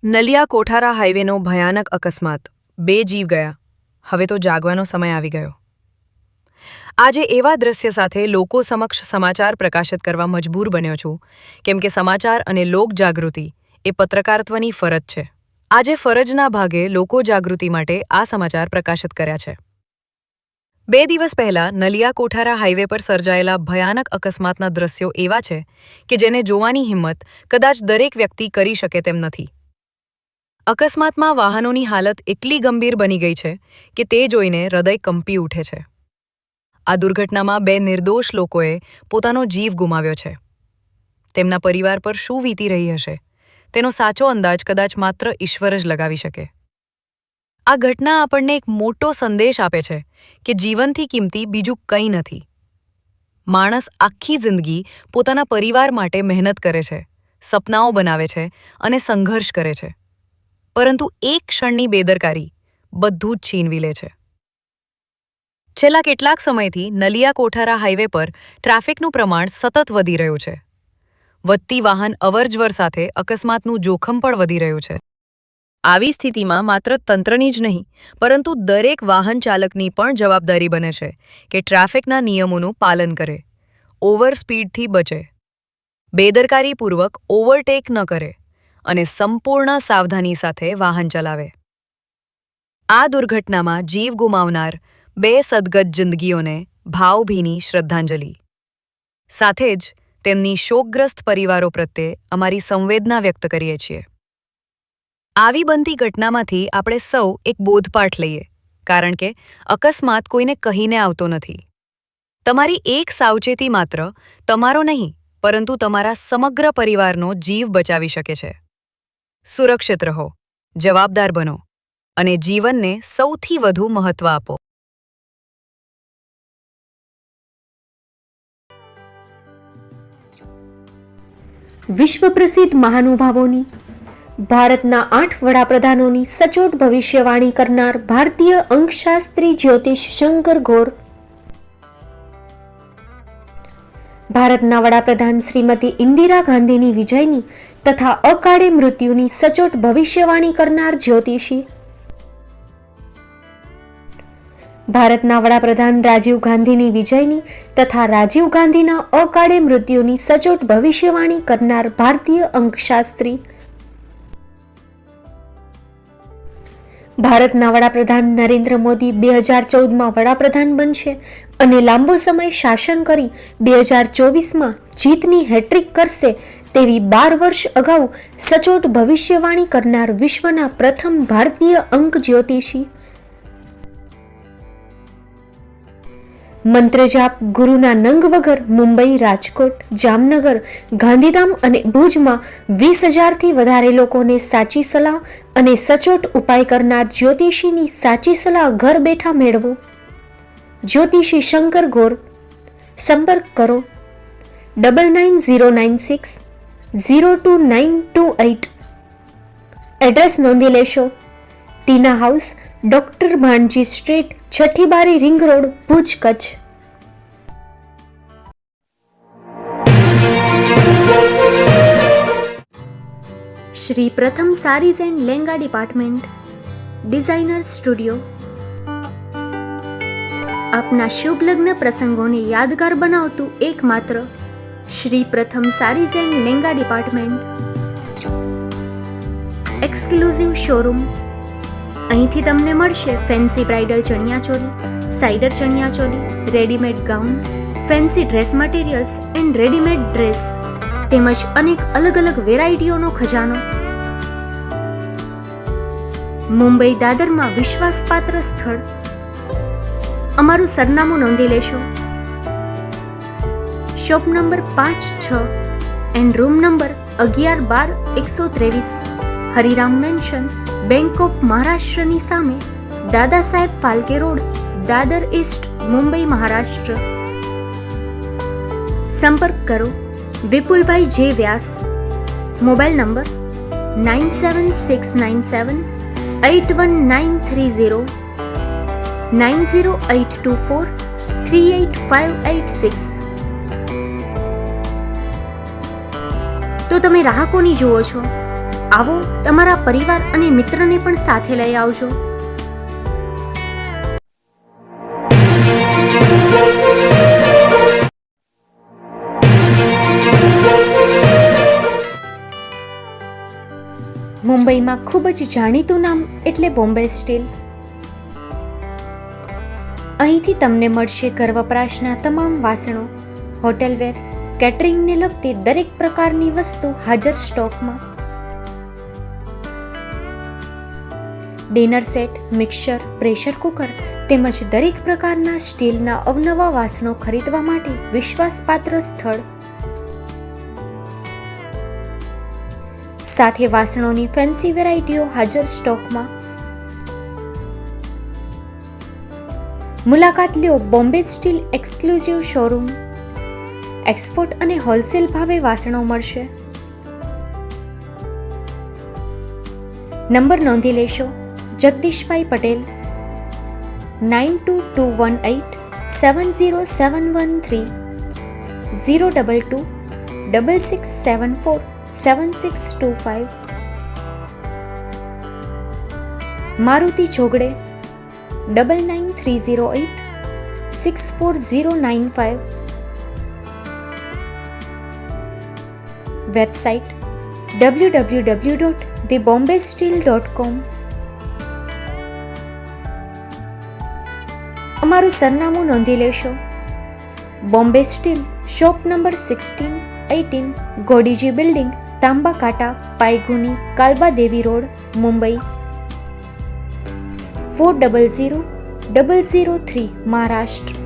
નલિયા કોઠારા હાઈવેનો ભયાનક અકસ્માત, 2 જીવ ગયા. હવે તો જાગવાનો સમય આવી ગયો. આજે એવા દ્રશ્ય સાથે લોકો સમક્ષ સમાચાર પ્રકાશિત કરવા મજબૂર બન્યો છું, કેમ કે સમાચાર અને લોક જાગૃતિ એ પત્રકારત્વની ફરજ છે. આજે ફરજના ભાગે લોકો જાગૃતિ માટે આ સમાચાર પ્રકાશિત કર્યા છે. 2 દિવસ પહેલા નલિયા કોઠારા હાઈવે પર સર્જાયેલા ભયાનક અકસ્માતના દ્રશ્યો એવા છે કે જેને જોવાની હિંમત કદાચ દરેક વ્યક્તિ કરી શકે તેમ નથી. અકસ્માતમાં વાહનોની હાલત એટલી ગંભીર બની ગઈ છે કે તે જોઈને હૃદય કંપી ઉઠે છે. આ દુર્ઘટનામાં 2 નિર્દોષ લોકોએ પોતાનો જીવ ગુમાવ્યો છે. તેમના પરિવાર પર શું વીતી રહી હશે તેનો સાચો અંદાજ કદાચ માત્ર ઈશ્વર જ લગાવી શકે. આ ઘટના આપણને એક મોટો સંદેશ આપે છે કે જીવનથી કિંમતી બીજું કંઈ નથી. માણસ આખી જિંદગી પોતાના પરિવાર માટે મહેનત કરે છે, સપનાઓ બનાવે છે અને સંઘર્ષ કરે છે, પરંતુ એક ક્ષણની બેદરકારી બધું જ છીનવી લે છે. છેલ્લા કેટલાક સમયથી નલિયા કોઠારા હાઈવે પર ટ્રાફિકનું પ્રમાણ સતત વધી રહ્યું છે. વધતી વાહન અવરજવર સાથે અકસ્માતનું જોખમ પણ વધી રહ્યું છે. આવી સ્થિતિમાં માત્ર તંત્રની જ નહીં, પરંતુ દરેક વાહન ચાલકની પણ જવાબદારી બને છે કે ટ્રાફિકના નિયમોનું પાલન કરે, ઓવર સ્પીડથી બચે, બેદરકારીપૂર્વક ઓવરટેક ન કરે અને સંપૂર્ણ સાવધાની સાથે વાહન ચલાવે. આ દુર્ઘટનામાં જીવ ગુમાવનાર 2 સદગત જિંદગીઓને ભાવભીની શ્રદ્ધાંજલિ. સાથે જ તેમની શોકગ્રસ્ત પરિવારો પ્રત્યે અમારી સંવેદના વ્યક્ત કરીએ છીએ. આવી બનતી ઘટનામાંથી આપણે સૌ એક બોધપાઠ લઈએ, કારણ કે અકસ્માત કોઈને કહીને આવતો નથી. તમારી એક સાવચેતી માત્ર તમારો નહીં, પરંતુ તમારા સમગ્ર પરિવારનો જીવ બચાવી શકે છે. સુરક્ષિત રહો, જવાબદાર બનો અને જીવનને સૌથી વધુ મહત્વ આપો. વિશ્વ પ્રસિદ્ધ મહાનુભાવોની, ભારતના 8 વડાપ્રધાનોની સચોટ ભવિષ્યવાણી કરનાર ભારતીય અંકશાસ્ત્રી જ્યોતિષ શંકર ગોર, ભારતના વડાપ્રધાન શ્રીમતી ઇન્દિરા ગાંધીની વિજયની તથા અકાળે મૃત્યુની સચોટ ભવિષ્યવાણી કરનાર જ્યોતિષી, ભારતના વડાપ્રધાન રાજીવ ગાંધીની વિજયની તથા રાજીવ ગાંધીના અકાળે મૃત્યુની સચોટ ભવિષ્યવાણી કરનાર ભારતીય અંકશાસ્ત્રી, ભારતના વડાપ્રધાન નરેન્દ્ર મોદી 2014માં વડાપ્રધાન બનશે અને લાંબો સમય શાસન કરી 2024માં જીતની હેટ્રિક કરશે તેવી 12 વર્ષ અગાઉ સચોટ ભવિષ્યવાણી કરનાર વિશ્વના પ્રથમ ભારતીય અંક જ્યોતિષી, મંત્રજાપ ગુરુના નંગ વગર મુંબઈ, રાજકોટ, જામનગર, ગાંધીધામ અને ભુજમાં 20,000થી વધારે લોકોને સાચી સલાહ અને સચોટ ઉપાય કરનાર જ્યોતિષીની સાચી સલાહ ઘર બેઠા મેળવો. જ્યોતિષી શંકર ગોર. સંપર્ક કરો 9909602928. એડ્રેસ નોંધી લેશો: Tina house, doctor Bhanji street, Chhathi Bari, ring road, Bhuj, Kutch. Shri Pratham sarees and lehenga department, designer studio. આપના શુભ લગ્ન પ્રસંગોને યાદગાર બનાવતું એકમાત્ર Shri Pratham sarees and lehenga department. Exclusive showroom. અહીંથી તમને મળશે ફેન્સી બ્રાઇડલ ચણિયાચોલી, સાઇડર ચણિયાચોલી, readymade gown, fancy dress materials and readymade dress તેમજ અનેક અલગ અલગ વેરાયટીઓનો ખજાનો. મુંબઈ દાદરમાં વિશ્વાસપાત્ર સ્થળ. અમારું સરનામું નોંધી લેશો: shop number 5-6 and room number 11-12-123, Hariram mansion, bank of મહારાષ્ટ્રની સામે, દાદા સાહેબ ફાલ્કે રોડ, દાદર ઈસ્ટ, મુંબઈ, મહારાષ્ટ્ર. સંપર્ક કરો વિપુલભાઈ જે વ્યાસ. Mobile number 9769781930, 9082438586. તો તમે રાહ કોની જુઓ છો? આવો, તમારા પરિવાર અને મિત્રને પણ સાથે લઈ આવજો. મુંબઈમાં ખૂબ જ જાણીતું નામ એટલે બોમ્બે સ્ટીલ. અહીંથી તમને મળશે ઘર વપરાશના તમામ વાસણો, હોટેલવેર, કેટરિંગને લગતી દરેક પ્રકારની વસ્તુ હાજર સ્ટોકમાં. Dinner set, mixer, pressure cooker તેમજ દરેક પ્રકારના સ્ટીલના અવનવા વાસણો ખરીદવા માટે વિશ્વાસપાત્ર સ્થળ. સાથે વાસણોની ફેન્સી વેરાયટીઓ હાજર સ્ટોકમાં. મુલાકાત લ્યો Bombay steel exclusive showroom. Export અને હોલસેલ ભાવે વાસણો મળશે. નંબર નોંધી લેશો. જગદીશભાઈ પટેલ, 9221870713, 022 6674 7625. મારુતિ ચોગડે, 999308 64095. Website www.thebombasteel.com. અમારું સરનામું નોંધી લેશો. Bombay steel, shop number 16-18, Godiji building, Tamba Kanta, Paydhuni, Kalbadevi road, Mumbai 400003, Maharashtra.